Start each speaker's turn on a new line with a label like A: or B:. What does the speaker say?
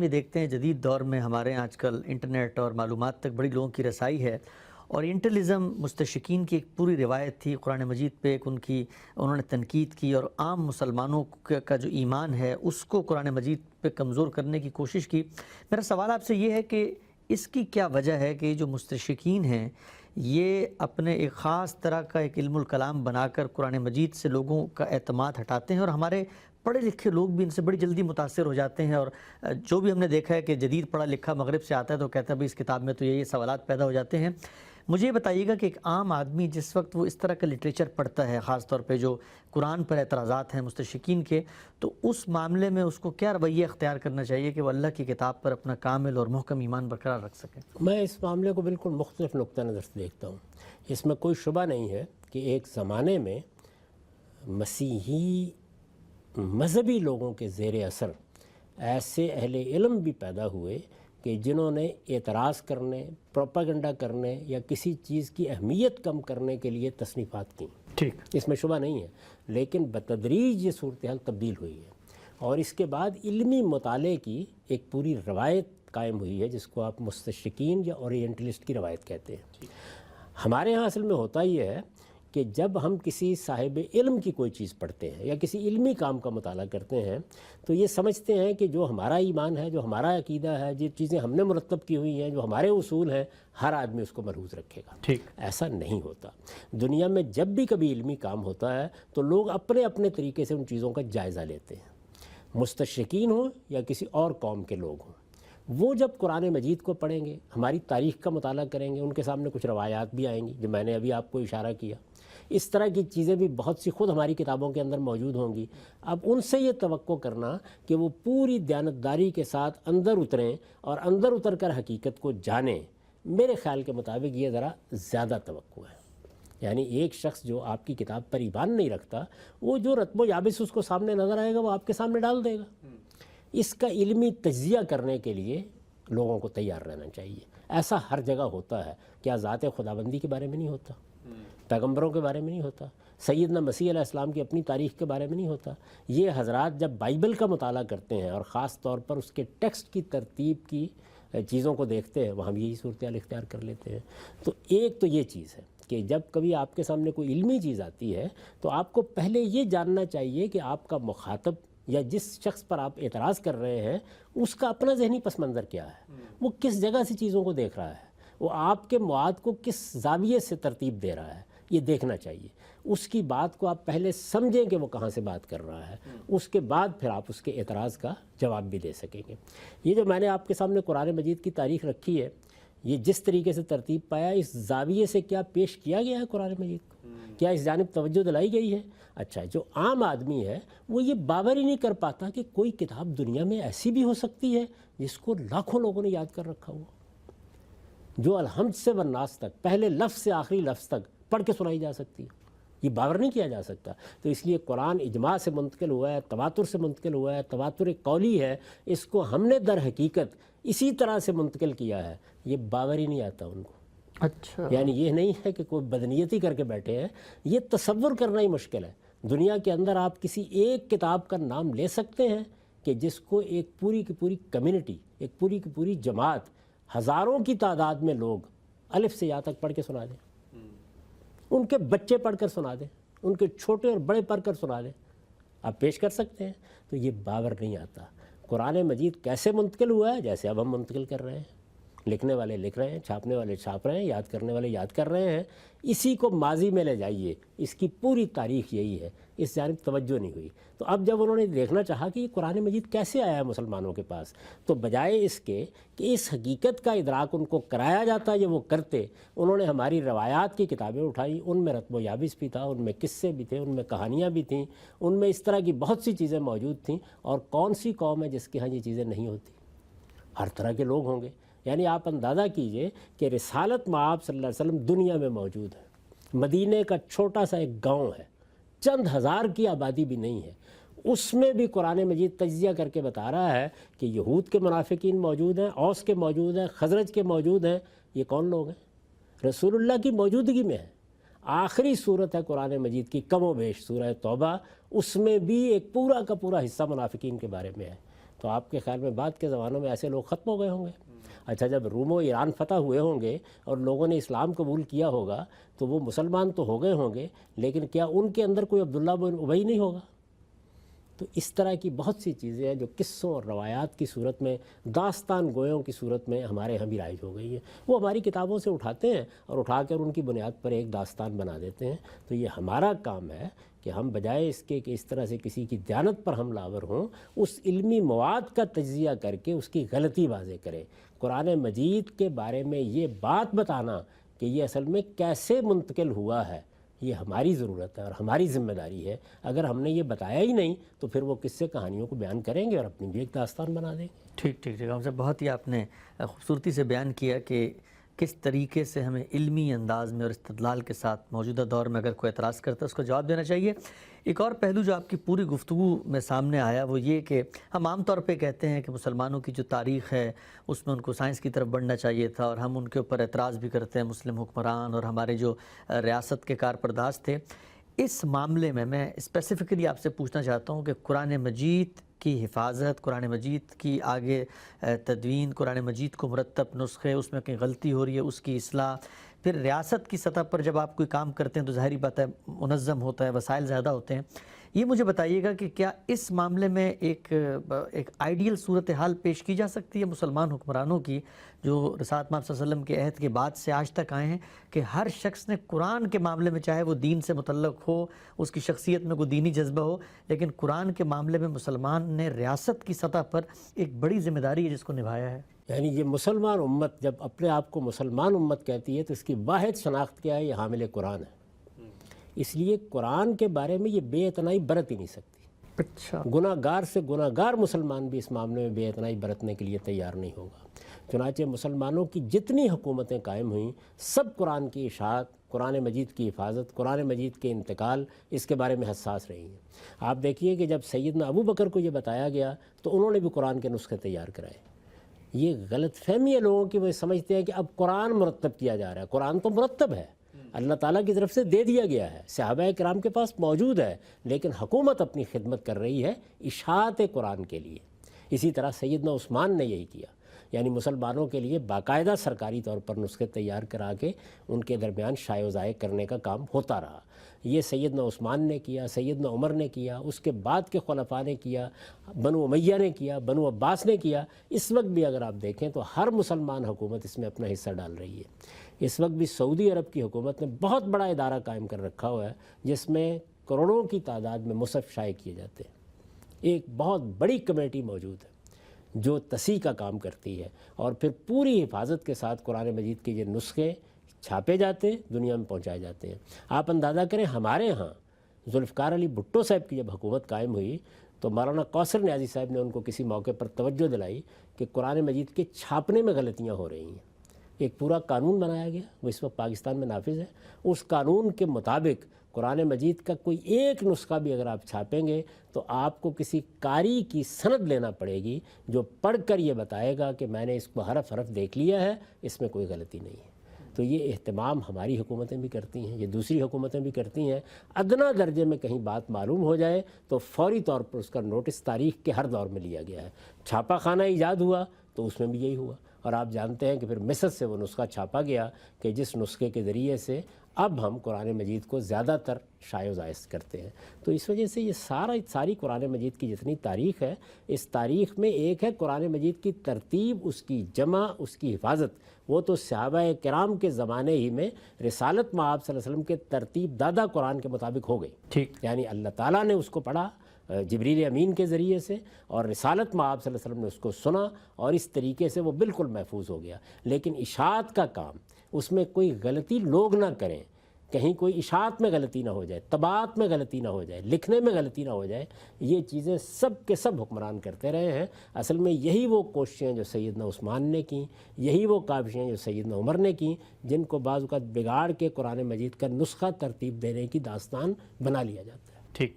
A: یہ دیکھتے ہیں جدید دور میں ہمارے آج کل انٹرنیٹ اور معلومات تک بڑی لوگوں کی رسائی ہے، اورینٹلزم مستشرقین کی ایک پوری روایت تھی قرآن مجید پہ، ایک انہوں نے تنقید کی اور عام مسلمانوں کا جو ایمان ہے اس کو قرآن مجید پہ کمزور کرنے کی کوشش کی۔ میرا سوال آپ سے یہ ہے کہ اس کی کیا وجہ ہے کہ جو مستشرقین ہیں یہ اپنے ایک خاص طرح کا ایک علم الکلام بنا کر قرآن مجید سے لوگوں کا اعتماد ہٹاتے ہیں، اور ہمارے پڑھے لکھے لوگ بھی ان سے بڑی جلدی متاثر ہو جاتے ہیں، اور جو بھی ہم نے دیکھا ہے کہ جدید پڑھا لکھا مغرب سے آتا ہے تو کہتا ہے بھئی اس کتاب میں تو یہ سوالات پیدا ہو جاتے ہیں۔ مجھے یہ بتائیے گا کہ ایک عام آدمی جس وقت وہ اس طرح کا لٹریچر پڑھتا ہے، خاص طور پہ جو قرآن پر اعتراضات ہیں مستشرقین کے، تو اس معاملے میں اس کو کیا رویہ اختیار کرنا چاہیے کہ وہ اللہ کی کتاب پر اپنا کامل اور محکم ایمان برقرار رکھ سکے؟
B: میں اس معاملے کو بالکل مختلف نقطہ نظر سے دیکھتا ہوں۔ اس میں کوئی شبہ نہیں ہے کہ ایک زمانے میں مسیحی مذہبی لوگوں کے زیر اثر ایسے اہل علم بھی پیدا ہوئے کہ جنہوں نے اعتراض کرنے، پروپیگنڈا کرنے یا کسی چیز کی اہمیت کم کرنے کے لیے تصنیفات کیں۔
A: ٹھیک،
B: اس میں شبہ نہیں ہے، لیکن بتدریج یہ صورتحال تبدیل ہوئی ہے، اور اس کے بعد علمی مطالعے کی ایک پوری روایت قائم ہوئی ہے جس کو آپ مستشرقین یا اورینٹلسٹ کی روایت کہتے ہیں۔ ہمارے ہاں اصل میں ہوتا یہ ہے کہ جب ہم کسی صاحب علم کی کوئی چیز پڑھتے ہیں یا کسی علمی کام کا مطالعہ کرتے ہیں تو یہ سمجھتے ہیں کہ جو ہمارا ایمان ہے، جو ہمارا عقیدہ ہے، جو چیزیں ہم نے مرتب کی ہوئی ہیں، جو ہمارے اصول ہیں، ہر آدمی اس کو ملحوظ رکھے گا۔
A: ٹھیک،
B: ایسا نہیں ہوتا۔ دنیا میں جب بھی کبھی علمی کام ہوتا ہے تو لوگ اپنے اپنے طریقے سے ان چیزوں کا جائزہ لیتے ہیں، مستشرقین ہوں یا کسی اور قوم کے لوگ ہوں۔ وہ جب قرآن مجید کو پڑھیں گے، ہماری تاریخ کا مطالعہ کریں گے، ان کے سامنے کچھ روایات بھی آئیں گی جو میں نے ابھی آپ کو اشارہ کیا، اس طرح کی چیزیں بھی بہت سی خود ہماری کتابوں کے اندر موجود ہوں گی۔ اب ان سے یہ توقع کرنا کہ وہ پوری دیانتداری کے ساتھ اندر اتریں اور اندر اتر کر حقیقت کو جانیں، میرے خیال کے مطابق یہ ذرا زیادہ توقع ہے۔ یعنی ایک شخص جو آپ کی کتاب پر ایمان نہیں رکھتا، وہ جو رتب و یابس اس کو سامنے نظر آئے گا وہ آپ کے سامنے ڈال دے گا۔ اس کا علمی تجزیہ کرنے کے لیے لوگوں کو تیار رہنا چاہیے۔ ایسا ہر جگہ ہوتا ہے۔ کیا ذات خداوندی کے بارے میں نہیں ہوتا؟ پیغمبروں کے بارے میں نہیں ہوتا؟ سیدنا مسیح علیہ السلام کی اپنی تاریخ کے بارے میں نہیں ہوتا؟ یہ حضرات جب بائبل کا مطالعہ کرتے ہیں اور خاص طور پر اس کے ٹیکسٹ کی ترتیب کی چیزوں کو دیکھتے ہیں، وہاں بھی یہی صورتحال اختیار کر لیتے ہیں۔ تو ایک تو یہ چیز ہے کہ جب کبھی آپ کے سامنے کوئی علمی چیز آتی ہے تو آپ کو پہلے یہ جاننا چاہیے کہ آپ کا مخاطب یا جس شخص پر آپ اعتراض کر رہے ہیں اس کا اپنا ذہنی پس منظر کیا ہے، وہ کس جگہ سے چیزوں کو دیکھ رہا ہے، وہ آپ کے مواد کو کس زاویے سے ترتیب دے رہا ہے، یہ دیکھنا چاہیے۔ اس کی بات کو آپ پہلے سمجھیں کہ وہ کہاں سے بات کر رہا ہے، اس کے بعد پھر آپ اس کے اعتراض کا جواب بھی دے سکیں گے۔ یہ جو میں نے آپ کے سامنے قرآن مجید کی تاریخ رکھی ہے، یہ جس طریقے سے ترتیب پایا، اس زاویے سے کیا پیش کیا گیا ہے قرآن مجید کو، کیا اس جانب توجہ دلائی گئی ہے؟ اچھا، جو عام آدمی ہے وہ یہ باور ہی نہیں کر پاتا کہ کوئی کتاب دنیا میں ایسی بھی ہو سکتی ہے جس کو لاکھوں لوگوں نے یاد کر رکھا ہوا، جو الحمد سے والناس تک پہلے لفظ سے آخری لفظ تک پڑھ کے سنائی جا سکتی ہے۔ یہ باور نہیں کیا جا سکتا۔ تو اس لیے قرآن اجماع سے منتقل ہوا ہے، تواتر سے منتقل ہوا ہے، تواتر قولی ہے، اس کو ہم نے در حقیقت اسی طرح سے منتقل کیا ہے، یہ باور ہی نہیں آتا ان کو۔
A: اچھا،
B: یعنی یہ نہیں ہے کہ کوئی بدنیتی کر کے بیٹھے ہیں، یہ تصور کرنا ہی مشکل ہے۔ دنیا کے اندر آپ کسی ایک کتاب کا نام لے سکتے ہیں کہ جس کو ایک پوری کی پوری کمیونٹی، ایک پوری کی پوری جماعت، ہزاروں کی تعداد میں لوگ الف سے یا تک پڑھ کے سنا دیں، ان کے بچے پڑھ کر سنا دیں، ان کے چھوٹے اور بڑے پڑھ کر سنا دیں، آپ پیش کر سکتے ہیں؟ تو یہ باور نہیں آتا۔ قرآن مجید کیسے منتقل ہوا ہے؟ جیسے اب ہم منتقل کر رہے ہیں، لکھنے والے لکھ رہے ہیں، چھاپنے والے چھاپ رہے ہیں، یاد کرنے والے یاد کر رہے ہیں، اسی کو ماضی میں لے جائیے۔ اس کی پوری تاریخ یہی ہے، اس جانب توجہ نہیں ہوئی۔ تو اب جب انہوں نے دیکھنا چاہا کہ یہ قرآن مجید کیسے آیا ہے مسلمانوں کے پاس، تو بجائے اس کے کہ اس حقیقت کا ادراک ان کو کرایا جاتا یا وہ کرتے، انہوں نے ہماری روایات کی کتابیں اٹھائیں، ان میں رتب و یابس بھی تھا، ان میں قصے بھی تھے، ان میں کہانیاں بھی تھیں، ان میں اس طرح کی بہت سی چیزیں موجود تھیں۔ اور کون سی قوم ہے جس کے ہاں یہ چیزیں نہیں ہوتی؟ ہر طرح کے لوگ ہوں گے۔ یعنی آپ اندازہ کیجئے کہ رسالت مآب صلی اللہ علیہ وسلم دنیا میں موجود ہے، مدینہ کا چھوٹا سا ایک گاؤں ہے، چند ہزار کی آبادی بھی نہیں ہے، اس میں بھی قرآن مجید تجزیہ کر کے بتا رہا ہے کہ یہود کے منافقین موجود ہیں، اوس کے موجود ہیں، خزرج کے موجود ہیں۔ یہ کون لوگ ہیں؟ رسول اللہ کی موجودگی میں ہے۔ آخری صورت ہے قرآن مجید کی کم و بیش سورہ توبہ، اس میں بھی ایک پورا کا پورا حصہ منافقین کے بارے میں ہے۔ تو آپ کے خیال میں بعد کے زمانوں میں ایسے لوگ ختم ہو گئے ہوں گے؟ اچھا، جب روم و ایران فتح ہوئے ہوں گے اور لوگوں نے اسلام قبول کیا ہوگا تو وہ مسلمان تو ہو گئے ہوں گے، لیکن کیا ان کے اندر کوئی عبداللہ بن ابی نہیں ہوگا؟ تو اس طرح کی بہت سی چیزیں ہیں جو قصوں اور روایات کی صورت میں، داستان گویوں کی صورت میں ہمارے یہاں بھی رائج ہو گئی ہیں. وہ ہماری کتابوں سے اٹھاتے ہیں اور اٹھا کر ان کی بنیاد پر ایک داستان بنا دیتے ہیں. تو یہ ہمارا کام ہے کہ ہم بجائے اس کے کہ اس طرح سے کسی کی دیانت پر حملہ آور ہوں، اس علمی مواد کا تجزیہ کر کے اس کی غلطی واضح کریں. قرآن مجید کے بارے میں یہ بات بتانا کہ یہ اصل میں کیسے منتقل ہوا ہے، یہ ہماری ضرورت ہے اور ہماری ذمہ داری ہے. اگر ہم نے یہ بتایا ہی نہیں تو پھر وہ قصے کہانیوں کو بیان کریں گے اور اپنی بھی ایک داستان بنا دیں گے.
A: ٹھیک ہم سے بہت ہی آپ نے خوبصورتی سے بیان کیا کہ کس طریقے سے ہمیں علمی انداز میں اور استدلال کے ساتھ موجودہ دور میں اگر کوئی اعتراض کرتا ہے اس کو جواب دینا چاہیے. ایک اور پہلو جو آپ کی پوری گفتگو میں سامنے آیا وہ یہ کہ ہم عام طور پہ کہتے ہیں کہ مسلمانوں کی جو تاریخ ہے اس میں ان کو سائنس کی طرف بڑھنا چاہیے تھا، اور ہم ان کے اوپر اعتراض بھی کرتے ہیں، مسلم حکمران اور ہمارے جو ریاست کے کارپرداز تھے. اس معاملے میں اسپیسیفکلی آپ سے پوچھنا چاہتا ہوں کہ قرآن مجید کی حفاظت، قرآن مجید کی آگے تدوین، قرآن مجید کو مرتب نسخے، اس میں کہیں غلطی ہو رہی ہے اس کی اصلاح، پھر ریاست کی سطح پر جب آپ کوئی کام کرتے ہیں تو ظاہری بات ہے منظم ہوتا ہے، وسائل زیادہ ہوتے ہیں. یہ مجھے بتائیے گا کہ کیا اس معاملے میں ایک آئیڈیل صورتحال پیش کی جا سکتی ہے مسلمان حکمرانوں کی جو رسالت محمد صلی اللہ علیہ وسلم کے عہد کے بعد سے آج تک آئے ہیں، کہ ہر شخص نے قرآن کے معاملے میں، چاہے وہ دین سے متعلق ہو، اس کی شخصیت میں کوئی دینی جذبہ ہو، لیکن قرآن کے معاملے میں مسلمان نے ریاست کی سطح پر ایک بڑی ذمہ داری ہے جس کو نبھایا ہے؟
B: یعنی یہ مسلمان امت جب اپنے آپ کو مسلمان امت کہتی ہے تو اس کی واحد شناخت کیا ہے؟ یہ حامل قرآن ہے. اس لیے قرآن کے بارے میں یہ بے اعتنائی برت ہی نہیں سکتی.
A: اچھا،
B: گناہ گار سے گناہ گار مسلمان بھی اس معاملے میں بے اعتنائی برتنے کے لیے تیار نہیں ہوگا. چنانچہ مسلمانوں کی جتنی حکومتیں قائم ہوئیں سب قرآن کی اشاعت، قرآن مجید کی حفاظت، قرآن مجید کے انتقال، اس کے بارے میں حساس رہی ہیں. آپ دیکھیے کہ جب سیدنا ابو بکر کو یہ بتایا گیا تو انہوں نے بھی قرآن کے نسخے تیار کرائے. یہ غلط فہمی ہے لوگوں کی، وہ سمجھتے ہیں کہ اب قرآن مرتب کیا جا رہا ہے. قرآن تو مرتب ہے، اللہ تعالیٰ کی طرف سے دے دیا گیا ہے، صحابہ کرام کے پاس موجود ہے، لیکن حکومت اپنی خدمت کر رہی ہے اشاعت قرآن کے لیے. اسی طرح سیدنا عثمان نے یہی کیا، یعنی مسلمانوں کے لیے باقاعدہ سرکاری طور پر نسخے تیار کرا کے ان کے درمیان شائع و ضائع کرنے کا کام ہوتا رہا. یہ سیدنا عثمان نے کیا، سیدنا عمر نے کیا، اس کے بعد کے خلفاء نے کیا، بنو امیہ نے کیا، بنو عباس نے کیا. اس وقت بھی اگر آپ دیکھیں تو ہر مسلمان حکومت اس میں اپنا حصہ ڈال رہی ہے. اس وقت بھی سعودی عرب کی حکومت نے بہت بڑا ادارہ قائم کر رکھا ہوا ہے جس میں کروڑوں کی تعداد میں مصحف شائع کیے جاتے ہیں. ایک بہت بڑی کمیٹی موجود ہے جو تصحیح کا کام کرتی ہے، اور پھر پوری حفاظت کے ساتھ قرآن مجید کے یہ نسخے چھاپے جاتے ہیں، دنیا میں پہنچائے جاتے ہیں. آپ اندازہ کریں ہمارے ہاں ذوالفقار علی بھٹو صاحب کی جب حکومت قائم ہوئی تو مولانا کوثر نیازی صاحب نے ان کو کسی موقع پر توجہ دلائی کہ قرآن مجید کے چھاپنے میں غلطیاں ہو رہی ہیں. ایک پورا قانون بنایا گیا، وہ اس وقت پاکستان میں نافذ ہے. اس قانون کے مطابق قرآن مجید کا کوئی ایک نسخہ بھی اگر آپ چھاپیں گے تو آپ کو کسی قاری کی سند لینا پڑے گی جو پڑھ کر یہ بتائے گا کہ میں نے اس کو حرف حرف دیکھ لیا ہے، اس میں کوئی غلطی نہیں ہے. تو یہ اہتمام ہماری حکومتیں بھی کرتی ہیں، یہ دوسری حکومتیں بھی کرتی ہیں. ادنا درجے میں کہیں بات معلوم ہو جائے تو فوری طور پر اس کا نوٹس تاریخ کے ہر دور میں لیا گیا ہے. چھاپا خانہ ایجاد ہوا تو اس میں بھی یہی ہوا، اور آپ جانتے ہیں کہ پھر مصر سے وہ نسخہ چھاپا گیا کہ جس نسخے کے ذریعے سے اب ہم قرآن مجید کو زیادہ تر شائع و ضائع کرتے ہیں. تو اس وجہ سے یہ ساری قرآن مجید کی جتنی تاریخ ہے، اس تاریخ میں ایک ہے قرآن مجید کی ترتیب، اس کی جمع، اس کی حفاظت. وہ تو صحابہ کرام کے زمانے ہی میں رسالت مآب صلی اللہ علیہ وسلم کے ترتیب دادہ قرآن کے مطابق ہو گئی.
A: ٹھیک،
B: یعنی اللہ تعالیٰ نے اس کو پڑھا جبریل امین کے ذریعے سے، اور رسالت مآب صلی اللہ علیہ وسلم نے اس کو سنا، اور اس طریقے سے وہ بالکل محفوظ ہو گیا. لیکن اشاعت کا کام، اس میں کوئی غلطی لوگ نہ کریں، کہیں کوئی اشاعت میں غلطی نہ ہو جائے، طباعت میں غلطی نہ ہو جائے، لکھنے میں غلطی نہ ہو جائے. یہ چیزیں سب کے سب حکمران کرتے رہے ہیں. اصل میں یہی وہ کوششیں جو سیدنا عثمان نے کیں، یہی وہ کاوشیں جو سیدنا عمر نے کیں، جن کو بعض اوقات بگاڑ کے قرآن مجید کا نسخہ ترتیب دینے کی داستان بنا لیا جاتا ہے.
A: ٹھیک.